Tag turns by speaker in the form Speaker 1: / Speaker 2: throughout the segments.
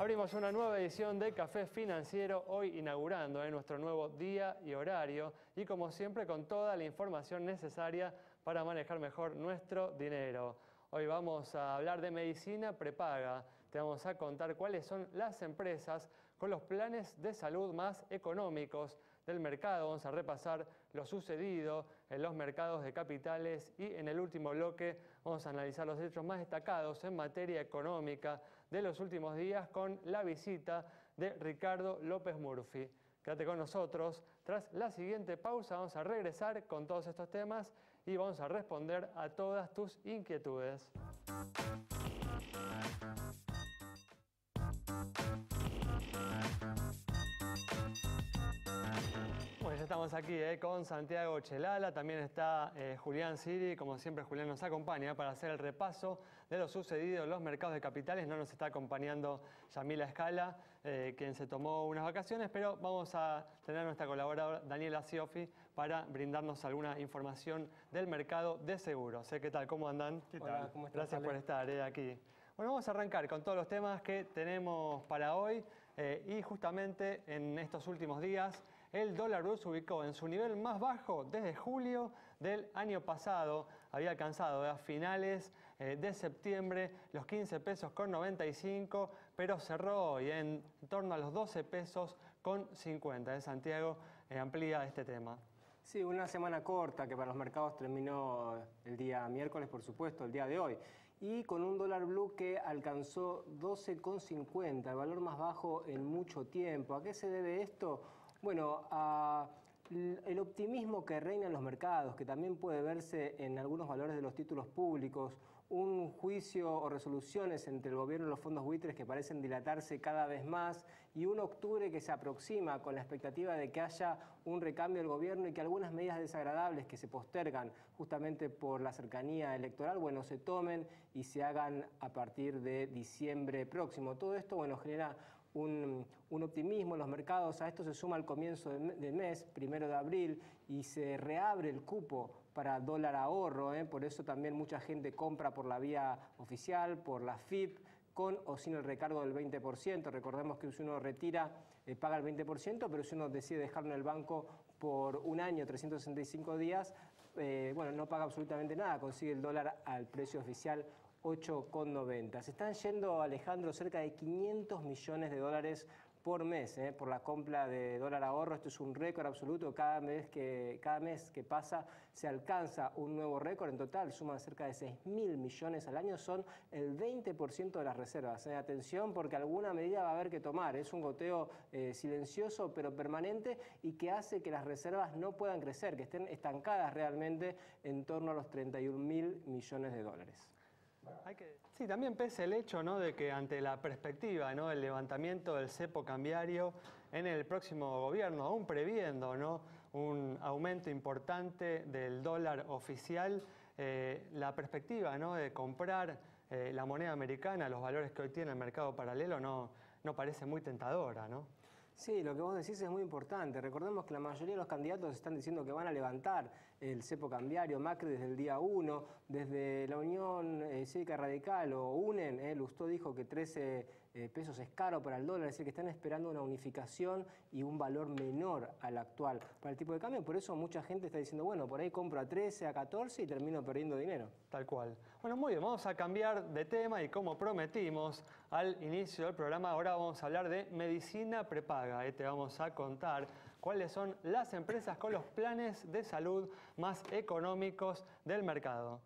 Speaker 1: Abrimos una nueva edición de Café Financiero, hoy inaugurando nuestro nuevo día y horario y como siempre con toda la información necesaria para manejar mejor nuestro dinero. Hoy vamos a hablar de medicina prepaga. Te vamos a contar cuáles son las empresas con los planes de salud más económicos del mercado. Vamos a repasar lo sucedido en los mercados de capitales y en el último bloque vamos a analizar los hechos más destacados en materia económica de los últimos días con la visita de Ricardo López Murphy. Quédate con nosotros. Tras la siguiente pausa vamos a regresar con todos estos temas y vamos a responder a todas tus inquietudes. Bueno, ya estamos aquí con Santiago Chelala, también está Julián Siri, como siempre Julián nos acompaña para hacer el repaso de lo sucedido en los mercados de capitales. No nos está acompañando Yamila Escala, quien se tomó unas vacaciones, pero vamos a tener a nuestra colaboradora Daniela Siofi para brindarnos alguna información del mercado de seguros. ¿Qué tal? ¿Cómo andan?
Speaker 2: ¿Qué tal? Hola, ¿cómo estás?
Speaker 1: Gracias por estar aquí. Bueno, vamos a arrancar con todos los temas que tenemos para hoy y justamente en estos últimos días el dólar blue se ubicó en su nivel más bajo desde julio del año pasado. Había alcanzado a finales de septiembre los 15 pesos con 95, pero cerró hoy en torno a los 12 pesos con 50. Santiago amplía este tema.
Speaker 2: Sí, una semana corta que para los mercados terminó el día miércoles, por supuesto, el día de hoy. Y con un dólar blue que alcanzó 12,50, el valor más bajo en mucho tiempo. ¿A qué se debe esto? Bueno, el optimismo que reina en los mercados, que también puede verse en algunos valores de los títulos públicos, un juicio o resoluciones entre el gobierno y los fondos buitres que parecen dilatarse cada vez más, y un octubre que se aproxima con la expectativa de que haya un recambio del gobierno y que algunas medidas desagradables que se postergan justamente por la cercanía electoral, bueno, se tomen y se hagan a partir de diciembre próximo. Todo esto, bueno, genera un optimismo en los mercados. A esto se suma el comienzo del mes, 1 de abril, y se reabre el cupo para dólar ahorro, por eso también mucha gente compra por la vía oficial, por la FIP, con o sin el recargo del 20%. Recordemos que si uno retira, paga el 20%, pero si uno decide dejarlo en el banco por un año, 365 días, bueno, no paga absolutamente nada, consigue el dólar al precio oficial 8,90. Se están yendo, Alejandro, cerca de 500 millones de dólares por mes por la compra de dólar ahorro. Esto es un récord absoluto. Cada mes que pasa se alcanza un nuevo récord. En total suman cerca de 6.000 millones al año. Son el 20% de las reservas. Atención, porque alguna medida va a haber que tomar. Es un goteo silencioso pero permanente y que hace que las reservas no puedan crecer, que estén estancadas realmente en torno a los 31.000 millones de dólares.
Speaker 1: Sí, también pese el hecho, ¿no?, de que ante la perspectiva, ¿no?, del levantamiento del cepo cambiario en el próximo gobierno, aún previendo, ¿no?, un aumento importante del dólar oficial, la perspectiva, ¿no?, de comprar la moneda americana, los valores que hoy tiene el mercado paralelo, no parece muy tentadora, ¿no?
Speaker 2: Sí, lo que vos decís es muy importante. Recordemos que la mayoría de los candidatos están diciendo que van a levantar el cepo cambiario. Macri desde el día 1, desde la Unión Cívica Radical o UNEN, Lustó dijo que 13 pesos es caro para el dólar, es decir, que están esperando una unificación y un valor menor al actual para el tipo de cambio. Por eso mucha gente está diciendo, bueno, por ahí compro a 13, a 14 y termino perdiendo dinero.
Speaker 1: Tal cual. Bueno, muy bien, vamos a cambiar de tema y como prometimos al inicio del programa, ahora vamos a hablar de medicina prepaga. Te vamos a contar cuáles son las empresas con los planes de salud más económicos del mercado.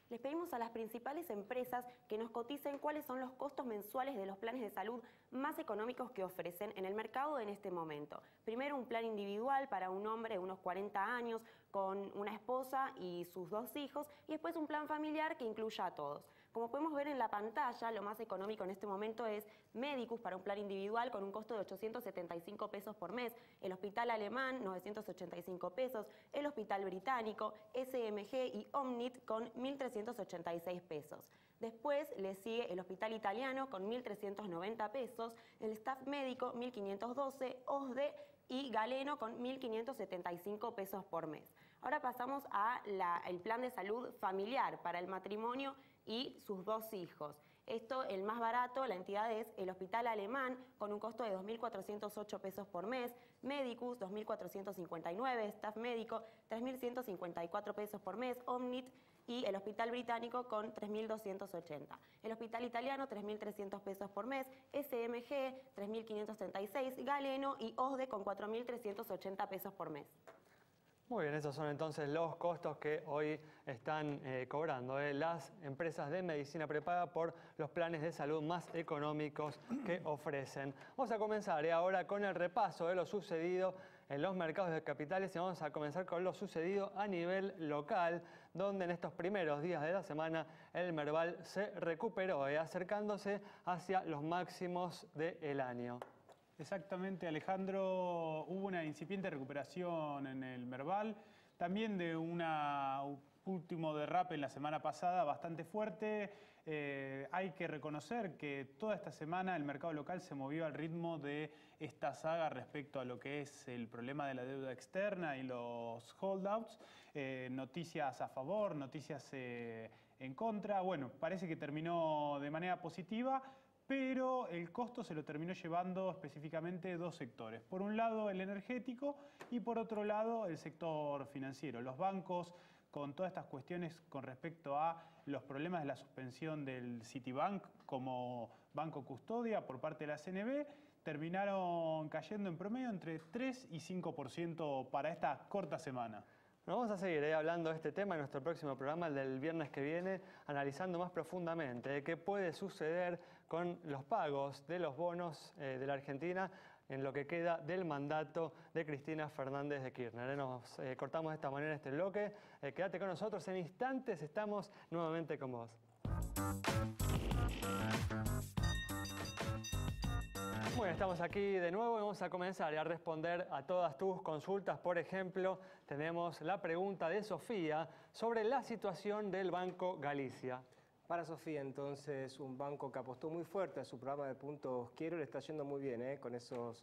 Speaker 3: Les pedimos a las principales empresas que nos coticen cuáles son los costos mensuales de los planes de salud más económicos que ofrecen en el mercado en este momento. Primero, un plan individual para un hombre de unos 40 años con una esposa y sus 2 hijos, y después un plan familiar que incluya a todos. Como podemos ver en la pantalla, lo más económico en este momento es Medicus para un plan individual con un costo de 875 pesos por mes, el Hospital Alemán 985 pesos, el Hospital Británico, SMG y Omnit con 1.386 pesos. Después le sigue el Hospital Italiano con 1.390 pesos, el Staff Médico 1.512, OSDE y Galeno con 1.575 pesos por mes. Ahora pasamos al plan de salud familiar para el matrimonio y sus 2 hijos. Esto, el más barato, la entidad es el Hospital Alemán, con un costo de 2.408 pesos por mes, Medicus, 2.459, Staff Médico, 3.154 pesos por mes, Omnit, y el Hospital Británico con 3.280. El Hospital Italiano, 3.300 pesos por mes, SMG, 3.536, Galeno y OSDE con 4.380 pesos por mes.
Speaker 1: Muy bien, esos son entonces los costos que hoy están cobrando las empresas de medicina prepaga por los planes de salud más económicos que ofrecen. Vamos a comenzar ahora con el repaso de lo sucedido en los mercados de capitales y vamos a comenzar con lo sucedido a nivel local, donde en estos primeros días de la semana el Merval se recuperó, acercándose hacia los máximos del año.
Speaker 4: Exactamente, Alejandro, hubo una incipiente recuperación en el Merval, también de un último derrape en la semana pasada bastante fuerte. Hay que reconocer que toda esta semana el mercado local se movió al ritmo de esta saga respecto a lo que es el problema de la deuda externa y los holdouts. Noticias a favor, noticias en contra. Bueno, parece que terminó de manera positiva, pero el costo se lo terminó llevando específicamente dos sectores. Por un lado el energético y por otro lado el sector financiero. Los bancos, con todas estas cuestiones con respecto a los problemas de la suspensión del Citibank como banco custodia por parte de la CNB, terminaron cayendo en promedio entre 3 y 5% para esta corta semana.
Speaker 1: Vamos a seguir hablando de este tema en nuestro próximo programa, el del viernes que viene, analizando más profundamente qué puede suceder con los pagos de los bonos de la Argentina en lo que queda del mandato de Cristina Fernández de Kirchner. Nos cortamos de esta manera este bloque. Quédate con nosotros, en instantes estamos nuevamente con vos. Bueno, estamos aquí de nuevo y vamos a comenzar a responder a todas tus consultas. Por ejemplo, tenemos la pregunta de Sofía sobre la situación del Banco Galicia.
Speaker 2: Para Sofía, entonces, un banco que apostó muy fuerte a su programa de puntos Quiero, le está yendo muy bien con esos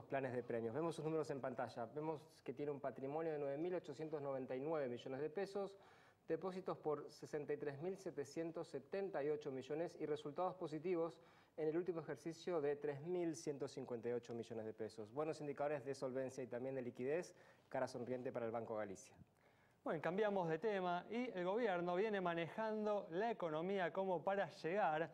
Speaker 2: planes de premios. Vemos sus números en pantalla. Vemos que tiene un patrimonio de 9.899 millones de pesos, depósitos por 63.778 millones y resultados positivos en el último ejercicio de 3.158 millones de pesos. Buenos indicadores de solvencia y también de liquidez, cara sonriente para el Banco Galicia.
Speaker 1: Bueno, cambiamos de tema y el gobierno viene manejando la economía como para llegar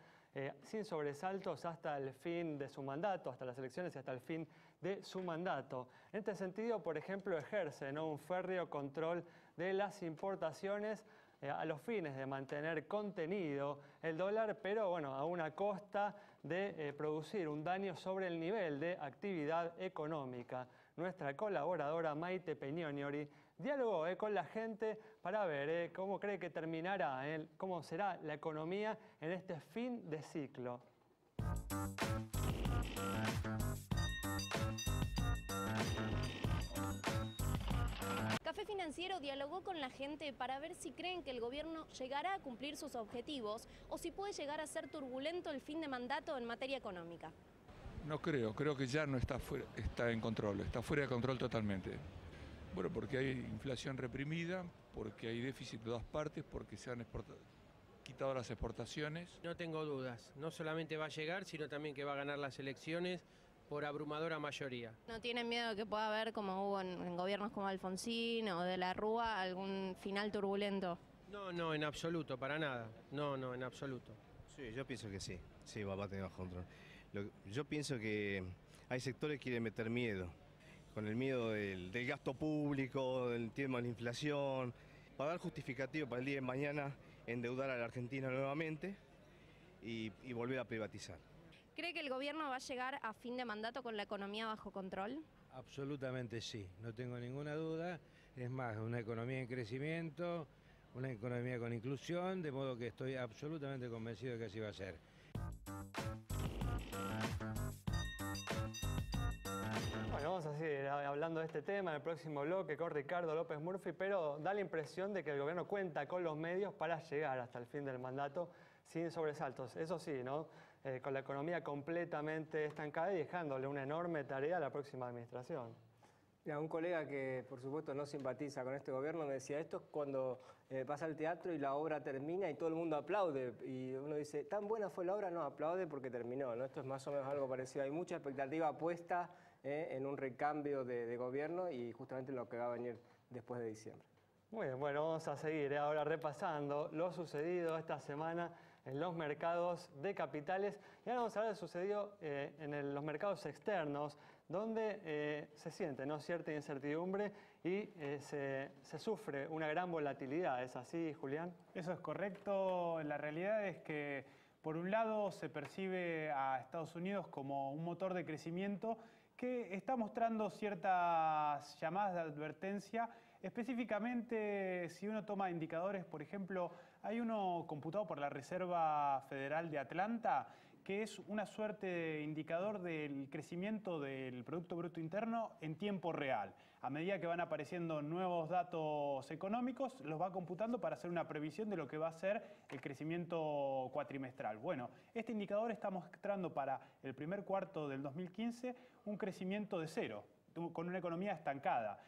Speaker 1: sin sobresaltos hasta el fin de su mandato, hasta las elecciones y hasta el fin de su mandato. En este sentido, por ejemplo, ejerce un férreo control de las importaciones a los fines de mantener contenido el dólar, pero bueno, a una costa de producir un daño sobre el nivel de actividad económica. Nuestra colaboradora Maite Peñoniori dialogó con la gente para ver cómo cree que terminará, cómo será la economía en este fin de ciclo.
Speaker 5: Café Financiero dialogó con la gente para ver si creen que el gobierno llegará a cumplir sus objetivos o si puede llegar a ser turbulento el fin de mandato en materia económica.
Speaker 6: No creo que ya no está en control, está fuera de control totalmente. Bueno, porque hay inflación reprimida, porque hay déficit de todas partes, porque se han quitado las exportaciones.
Speaker 7: No tengo dudas, no solamente va a llegar, sino también que va a ganar las elecciones por abrumadora mayoría.
Speaker 5: ¿No tienen miedo de que pueda haber, como hubo en gobiernos como Alfonsín o de la Rúa, algún final turbulento?
Speaker 7: No, en absoluto, para nada. No, en absoluto.
Speaker 8: Sí, yo pienso que sí. Sí, va a tener bajo control. Yo pienso que hay sectores que quieren meter miedo. Con el miedo del gasto público, del tema de la inflación, para dar justificativo para el día de mañana endeudar a la Argentina nuevamente y volver a privatizar.
Speaker 5: ¿Cree que el gobierno va a llegar a fin de mandato con la economía bajo control?
Speaker 9: Absolutamente sí, no tengo ninguna duda. Es más, una economía en crecimiento, una economía con inclusión, de modo que estoy absolutamente convencido de que así va a ser.
Speaker 1: Bueno, vamos a seguir hablando de este tema en el próximo bloque con Ricardo López Murphy, pero da la impresión de que el gobierno cuenta con los medios para llegar hasta el fin del mandato sin sobresaltos. Eso sí, ¿no? Con la economía completamente estancada y dejándole una enorme tarea a la próxima administración.
Speaker 2: Mira, un colega que por supuesto no simpatiza con este gobierno me decía, esto es cuando pasa el teatro y la obra termina y todo el mundo aplaude. Y uno dice, ¿tan buena fue la obra? No, aplaude porque terminó, ¿no? Esto es más o menos algo parecido. Hay mucha expectativa puesta en un recambio de gobierno y justamente lo que va a venir después de diciembre.
Speaker 1: Muy bien, bueno, vamos a seguir ahora repasando lo sucedido esta semana en los mercados de capitales. Y ahora vamos a hablar de lo sucedido en los mercados externos, donde se siente, ¿no?, cierta incertidumbre y se sufre una gran volatilidad. ¿Es así, Julián?
Speaker 4: Eso es correcto. La realidad es que, por un lado, se percibe a Estados Unidos como un motor de crecimiento que está mostrando ciertas llamadas de advertencia. Específicamente, si uno toma indicadores, por ejemplo, hay uno computado por la Reserva Federal de Atlanta, que es una suerte de indicador del crecimiento del Producto Bruto Interno en tiempo real. A medida que van apareciendo nuevos datos económicos, los va computando para hacer una previsión de lo que va a ser el crecimiento cuatrimestral. Bueno, este indicador está mostrando para el primer cuarto del 2015 un crecimiento de 0, con una economía estancada.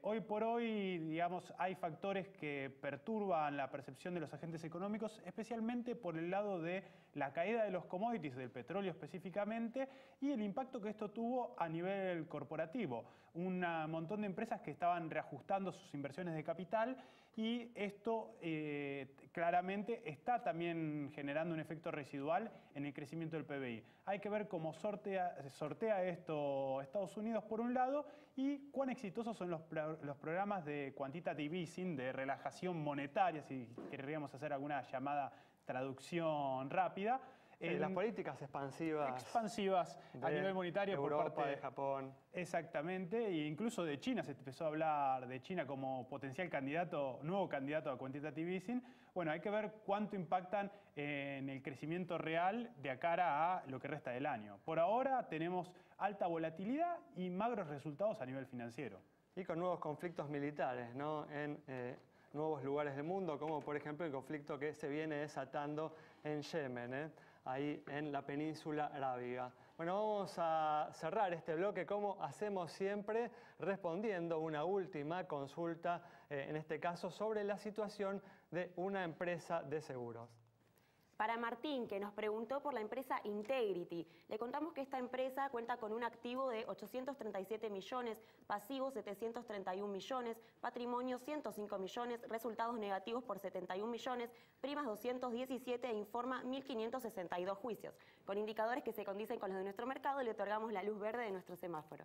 Speaker 4: Hoy por hoy, digamos, hay factores que perturban la percepción de los agentes económicos, especialmente por el lado de la caída de los commodities, del petróleo específicamente, y el impacto que esto tuvo a nivel corporativo. Un montón de empresas que estaban reajustando sus inversiones de capital y esto claramente está también generando un efecto residual en el crecimiento del PBI. Hay que ver cómo sortea esto Estados Unidos por un lado y cuán exitosos son los programas de quantitative easing, de relajación monetaria, si querríamos hacer alguna llamada traducción rápida.
Speaker 1: Las políticas expansivas
Speaker 4: a nivel monetario
Speaker 1: Europa,
Speaker 4: por parte
Speaker 1: de Japón.
Speaker 4: Exactamente, e incluso de China. Se empezó a hablar de China como potencial nuevo candidato a quantitative easing. Bueno, hay que ver cuánto impactan en el crecimiento real de cara a lo que resta del año. Por ahora tenemos alta volatilidad y magros resultados a nivel financiero.
Speaker 1: Y con nuevos conflictos militares, ¿no?, en nuevos lugares del mundo, como por ejemplo el conflicto que se viene desatando en Yemen, ahí en la península arábiga. Bueno, vamos a cerrar este bloque como hacemos siempre, respondiendo una última consulta, en este caso sobre la situación de una empresa de seguros.
Speaker 3: Para Martín, que nos preguntó por la empresa Integrity, le contamos que esta empresa cuenta con un activo de 837 millones, pasivos 731 millones, patrimonio 105 millones, resultados negativos por 71 millones, primas 217 e informa 1.562 juicios. Con indicadores que se condicen con los de nuestro mercado, le otorgamos la luz verde de nuestro semáforo.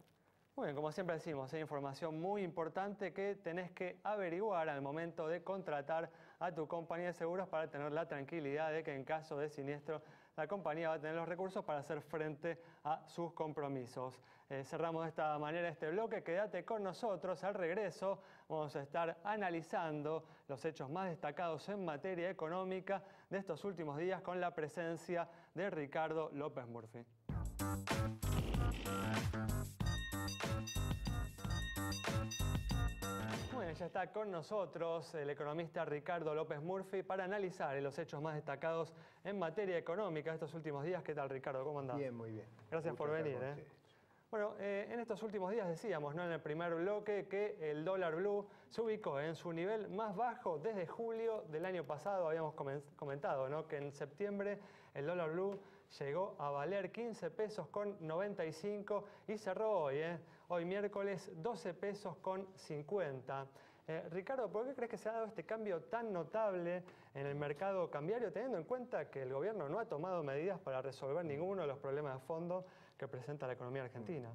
Speaker 1: Muy bien, como siempre decimos, hay información muy importante que tenés que averiguar al momento de contratar a tu compañía de seguros para tener la tranquilidad de que en caso de siniestro la compañía va a tener los recursos para hacer frente a sus compromisos. Cerramos de esta manera este bloque. Quédate con nosotros. Al regreso vamos a estar analizando los hechos más destacados en materia económica de estos últimos días con la presencia de Ricardo López Murphy. Bueno, ya está con nosotros el economista Ricardo López Murphy para analizar los hechos más destacados en materia económica de estos últimos días. ¿Qué tal, Ricardo? ¿Cómo andás?
Speaker 10: Bien, muy bien.
Speaker 1: Gracias por venir. Bueno, en estos últimos días decíamos, ¿no?, en el primer bloque que el dólar blue se ubicó en su nivel más bajo desde julio del año pasado. Habíamos comentado, ¿no?, que en septiembre el dólar blue llegó a valer 15 pesos con 95 y cerró hoy miércoles 12 pesos con 50. Ricardo, ¿por qué crees que se ha dado este cambio tan notable en el mercado cambiario, teniendo en cuenta que el gobierno no ha tomado medidas para resolver ninguno de los problemas de fondo que presenta la economía argentina?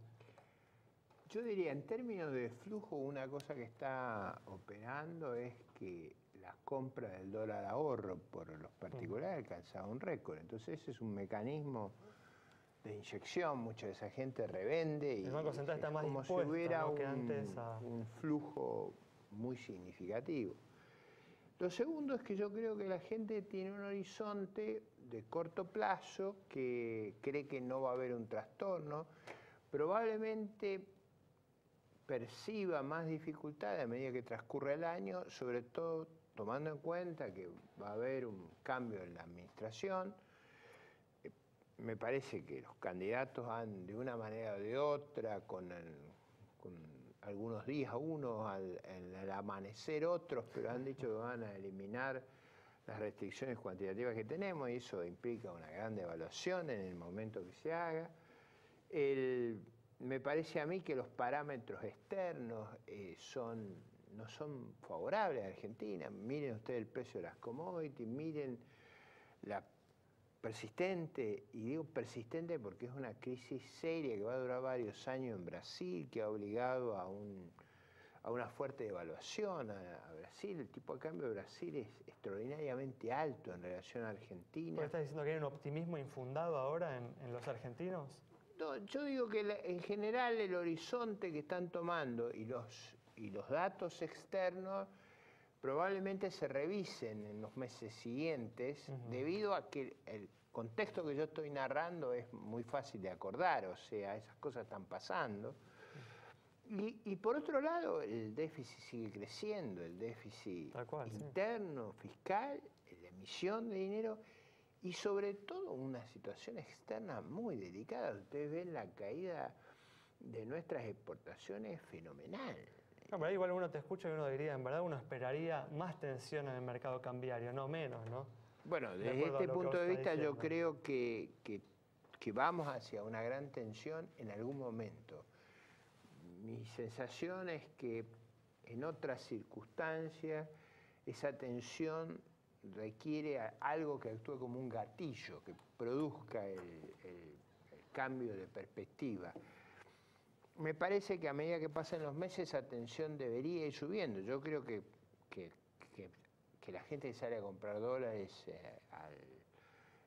Speaker 10: Yo diría, en términos de flujo, una cosa que está operando es que las compras del dólar ahorro por los particulares alcanzaba un récord. Entonces ese es un mecanismo de inyección. Mucha de esa gente revende y
Speaker 1: el Banco Central está más
Speaker 10: como si
Speaker 1: dispuesto,
Speaker 10: hubiera
Speaker 1: ¿no?, que antes
Speaker 10: un flujo muy significativo. Lo segundo es que yo creo que la gente tiene un horizonte de corto plazo, que cree que no va a haber un trastorno, probablemente perciba más dificultades a medida que transcurre el año, sobre todo tomando en cuenta que va a haber un cambio en la administración. Me parece que los candidatos han, de una manera o de otra, con algunos días unos, al amanecer otros, pero han dicho que van a eliminar las restricciones cuantitativas que tenemos, y eso implica una gran devaluación en el momento que se haga. Me parece a mí que los parámetros externos no son favorables a Argentina. Miren ustedes el precio de las commodities, miren la persistente, y digo persistente porque es una crisis seria que va a durar varios años en Brasil, que ha obligado a una fuerte devaluación a Brasil. El tipo de cambio de Brasil es extraordinariamente alto en relación a Argentina.
Speaker 1: ¿Estás diciendo que hay un optimismo infundado ahora en los argentinos?
Speaker 10: No, yo digo que en general el horizonte que están tomando y los datos externos probablemente se revisen en los meses siguientes, debido a que el contexto que yo estoy narrando es muy fácil de acordar, o sea, esas cosas están pasando. Y por otro lado, el déficit sigue creciendo, el déficit interno, fiscal, la emisión de dinero y sobre todo una situación externa muy delicada. Ustedes ven la caída de nuestras exportaciones fenomenal.
Speaker 1: No, pero ahí igual uno te escucha y uno diría, en verdad uno esperaría más tensión en el mercado cambiario, no menos, ¿no?
Speaker 10: Bueno, desde este punto de vista yo creo que vamos hacia una gran tensión en algún momento. Mi sensación es que en otras circunstancias esa tensión requiere algo que actúe como un gatillo, que produzca el cambio de perspectiva. Me parece que a medida que pasan los meses esa tensión debería ir subiendo. Yo creo que la gente que sale a comprar dólares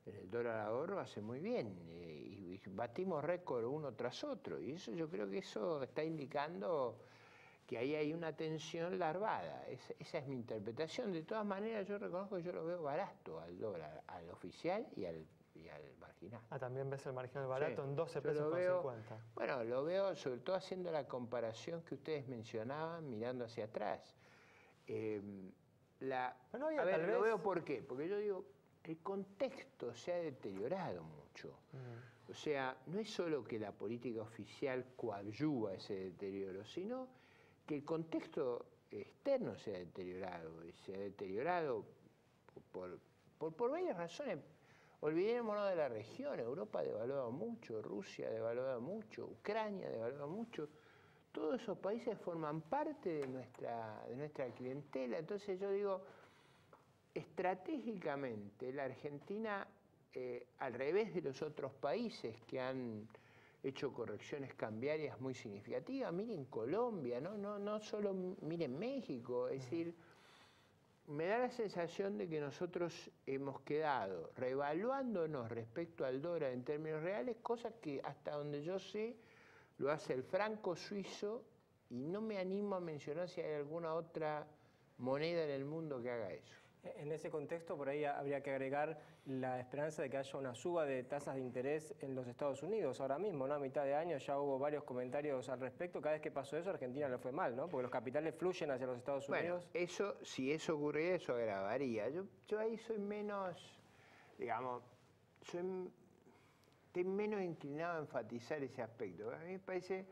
Speaker 10: en el dólar ahorro hace muy bien, y batimos récord uno tras otro, y eso, yo creo que eso está indicando que ahí hay una tensión larvada. Esa es mi interpretación. De todas maneras, yo reconozco que yo lo veo barato al dólar, al oficial y al marginal.
Speaker 1: También ves el marginal barato, sí, en 12 pesos con 50.
Speaker 10: Bueno, lo veo sobre todo haciendo la comparación que ustedes mencionaban, mirando hacia atrás. Lo veo ¿por qué? Porque yo digo, el contexto se ha deteriorado mucho. O sea, no es solo que la política oficial coadyuva ese deterioro, sino que el contexto externo se ha deteriorado, y se ha deteriorado por varias razones. Olvidémonos de la región. Europa ha devaluado mucho, Rusia ha devaluado mucho, Ucrania ha devaluado mucho. Todos esos países forman parte de nuestra clientela. Entonces yo digo, estratégicamente la Argentina, al revés de los otros países que han hecho correcciones cambiarias muy significativas, miren Colombia, no solo miren México, es decir, me da la sensación de que nosotros hemos quedado reevaluándonos respecto al dólar en términos reales, cosa que hasta donde yo sé lo hace el franco suizo, y no me animo a mencionar si hay alguna otra moneda en el mundo que haga eso.
Speaker 2: En ese contexto, por ahí habría que agregar la esperanza de que haya una suba de tasas de interés en los Estados Unidos ahora mismo, ¿no? A mitad de año ya hubo varios comentarios al respecto. Cada vez que pasó eso, Argentina le fue mal, ¿no? Porque los capitales fluyen hacia los Estados Unidos.
Speaker 10: Bueno, si eso ocurriera, eso agravaría. Yo ahí soy menos, digamos, estoy menos inclinado a enfatizar ese aspecto. A mí me parece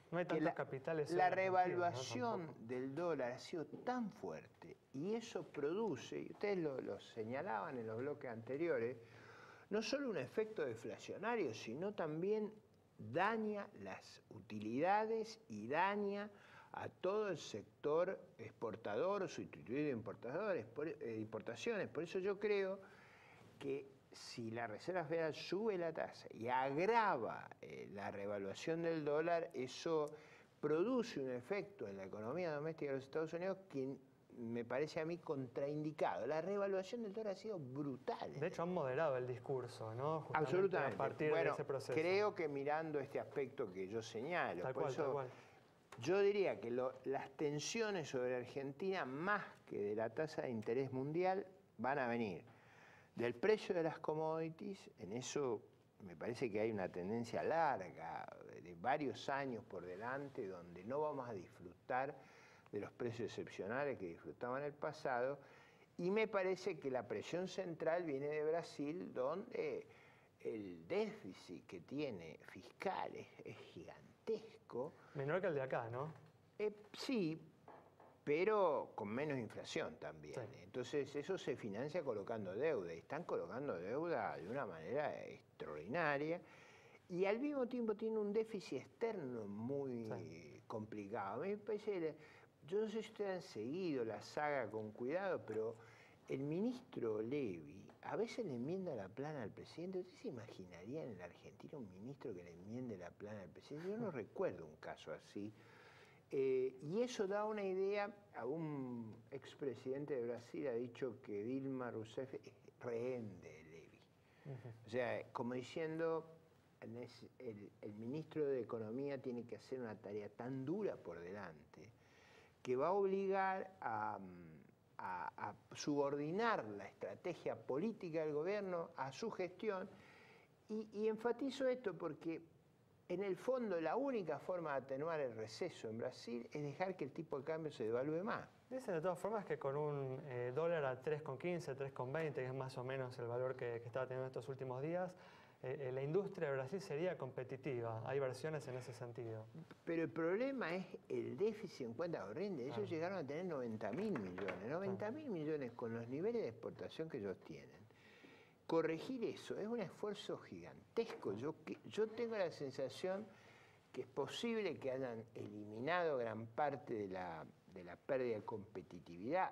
Speaker 1: no hay tantos capitales.
Speaker 10: La revaluación del dólar ha sido tan fuerte, y eso produce, y ustedes lo señalaban en los bloques anteriores, no solo un efecto deflacionario, sino también daña las utilidades y daña a todo el sector exportador, sustituido de importaciones. Por eso yo creo que si la Reserva Federal sube la tasa y agrava la revaluación del dólar, eso produce un efecto en la economía doméstica de los Estados Unidos que me parece a mí contraindicado. La revaluación del dólar ha sido brutal.
Speaker 1: De hecho, han moderado el discurso, ¿no? Justamente
Speaker 10: absolutamente.
Speaker 1: A partir de ese proceso.
Speaker 10: Creo que mirando este aspecto que yo señalo,
Speaker 1: tal cual.
Speaker 10: Yo diría que las tensiones sobre Argentina, más que de la tasa de interés mundial, van a venir del precio de las commodities. En eso me parece que hay una tendencia larga, de varios años por delante, donde no vamos a disfrutar de los precios excepcionales que disfrutaban en el pasado, y me parece que la presión central viene de Brasil, donde el déficit que tiene fiscal es gigantesco.
Speaker 1: Menor que el de acá, ¿no?
Speaker 10: Sí, pero con menos inflación también.
Speaker 1: Sí.
Speaker 10: Entonces eso se financia colocando deuda, y están colocando deuda de una manera extraordinaria, y al mismo tiempo tiene un déficit externo muy complicado. A mí me parece, yo no sé si ustedes han seguido la saga con cuidado, pero el ministro Levy a veces le enmienda la plana al presidente. ¿Ustedes se imaginarían en la Argentina un ministro que le enmiende la plana al presidente? Yo no recuerdo un caso así. Y eso da una idea. A un expresidente de Brasil ha dicho que Dilma Rousseff es rehén de Levy. O sea, como diciendo, el ministro de Economía tiene que hacer una tarea tan dura por delante que va a obligar a subordinar la estrategia política del gobierno a su gestión. Y enfatizo esto porque en el fondo la única forma de atenuar el receso en Brasil es dejar que el tipo de cambio se devalúe más.
Speaker 1: Dicen de todas formas que con un dólar a 3,15, 3,20, que es más o menos el valor que estaba teniendo estos últimos días, la industria de Brasil sería competitiva. Hay versiones en ese sentido.
Speaker 10: Pero el problema es el déficit en cuenta corriente. Ellos llegaron a tener 90.000 millones. 90.000 millones con los niveles de exportación que ellos tienen. Corregir eso es un esfuerzo gigantesco. Yo tengo la sensación que es posible que hayan eliminado gran parte de la pérdida de competitividad,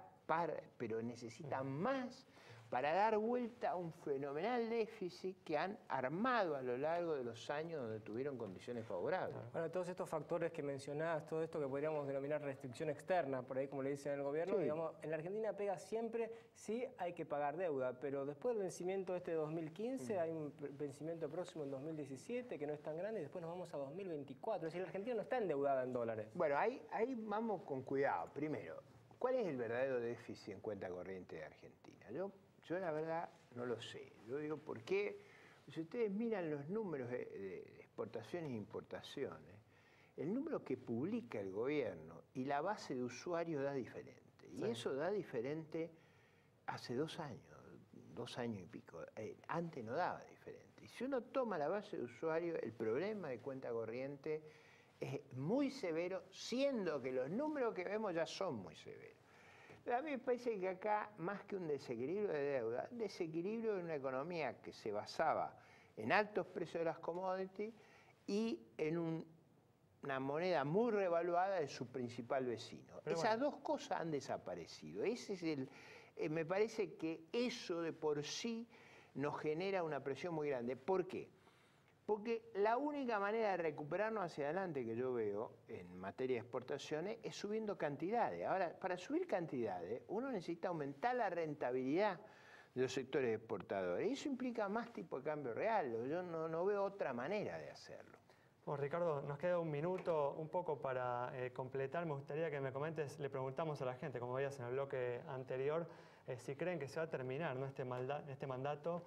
Speaker 10: pero necesitan más para dar vuelta a un fenomenal déficit que han armado a lo largo de los años donde tuvieron condiciones favorables.
Speaker 2: Bueno, todos estos factores que mencionás, todo esto que podríamos denominar restricción externa, por ahí como le dicen en el gobierno,
Speaker 10: Sí.
Speaker 2: digamos, en la Argentina pega siempre, sí hay que pagar deuda, pero después del vencimiento de 2015 hay un vencimiento próximo en 2017 que no es tan grande, y después nos vamos a 2024. Es decir, la Argentina no está endeudada en dólares.
Speaker 10: Bueno, ahí vamos con cuidado. Primero, ¿cuál es el verdadero déficit en cuenta corriente de Argentina? Yo la verdad no lo sé. Yo digo, ¿por qué? Si ustedes miran los números de exportaciones e importaciones, el número que publica el gobierno y la base de usuarios da diferente. Y eso da diferente hace 2 años, 2 años y pico. Antes no daba diferente. Y si uno toma la base de usuarios, el problema de cuenta corriente es muy severo, siendo que los números que vemos ya son muy severos. A mí me parece que acá, más que un desequilibrio de deuda, un desequilibrio de una economía que se basaba en altos precios de las commodities y en una moneda muy revaluada de su principal vecino. Esas dos cosas han desaparecido. Ese es me parece que eso de por sí nos genera una presión muy grande. ¿Por qué? Porque la única manera de recuperarnos hacia adelante que yo veo en materia de exportaciones es subiendo cantidades. Ahora, para subir cantidades, uno necesita aumentar la rentabilidad de los sectores exportadores. Y eso implica más tipo de cambio real. Yo no veo otra manera de hacerlo.
Speaker 1: Bueno, Ricardo, nos queda un minuto un poco para completar. Me gustaría que me comentes, le preguntamos a la gente, como veías en el bloque anterior, si creen que se va a terminar, ¿no? este mandato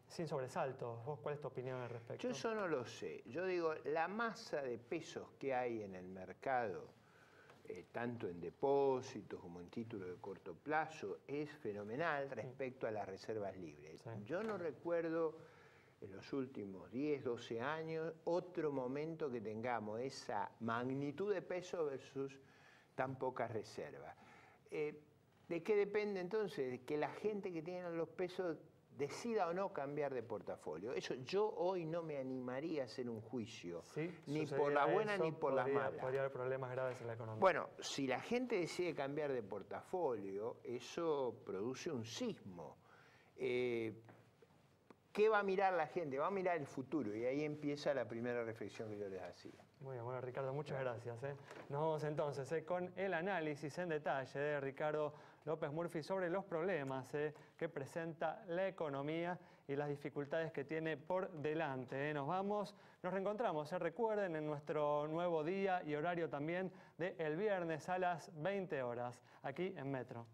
Speaker 1: sin sobresaltos. ¿Vos cuál es tu opinión al respecto?
Speaker 10: Yo eso no lo sé. Yo digo, la masa de pesos que hay en el mercado, tanto en depósitos como en títulos de corto plazo, es fenomenal respecto a las reservas libres. Sí. Yo no recuerdo en los últimos 10, 12 años otro momento que tengamos esa magnitud de peso versus tan pocas reservas. ¿De qué depende entonces? De que la gente que tiene los pesos decida o no cambiar de portafolio. Eso yo hoy no me animaría a hacer un juicio, ni por la buena ni por la mala.
Speaker 1: Podría haber problemas graves en la economía.
Speaker 10: Bueno, si la gente decide cambiar de portafolio, eso produce un sismo. ¿Qué va a mirar la gente? Va a mirar el futuro, y ahí empieza la primera reflexión que yo les hacía.
Speaker 1: Muy bien, bueno, Ricardo, muchas gracias. Nos vamos entonces con el análisis en detalle de Ricardo López Murphy sobre los problemas que presenta la economía y las dificultades que tiene por delante. Nos vamos, nos reencontramos, recuerden, en nuestro nuevo día y horario también de el viernes a las 20 horas, aquí en Metro.